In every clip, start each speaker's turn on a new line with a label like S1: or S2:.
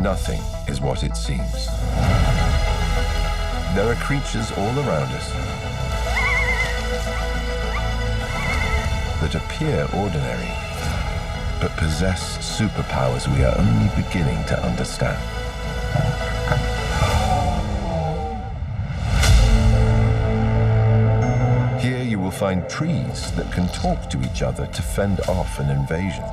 S1: Nothing is what it seems. There are creatures all around us that appear ordinary, but possess superpowers we are only beginning to understand. Here you will find trees that can talk to each other to fend off an invasion.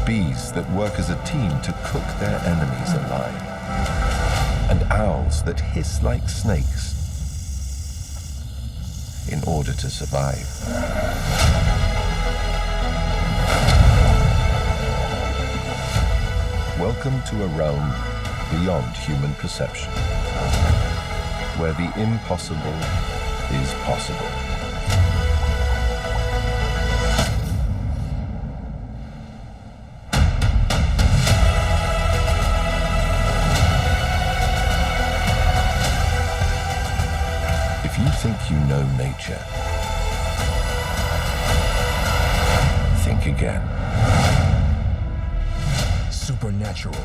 S1: Bees that work as a team to cook their enemies alive. And owls that hiss like snakes in order to survive. Welcome to a realm beyond human perception, where the impossible is possible. If you think you know nature, think again.
S2: Supernatural.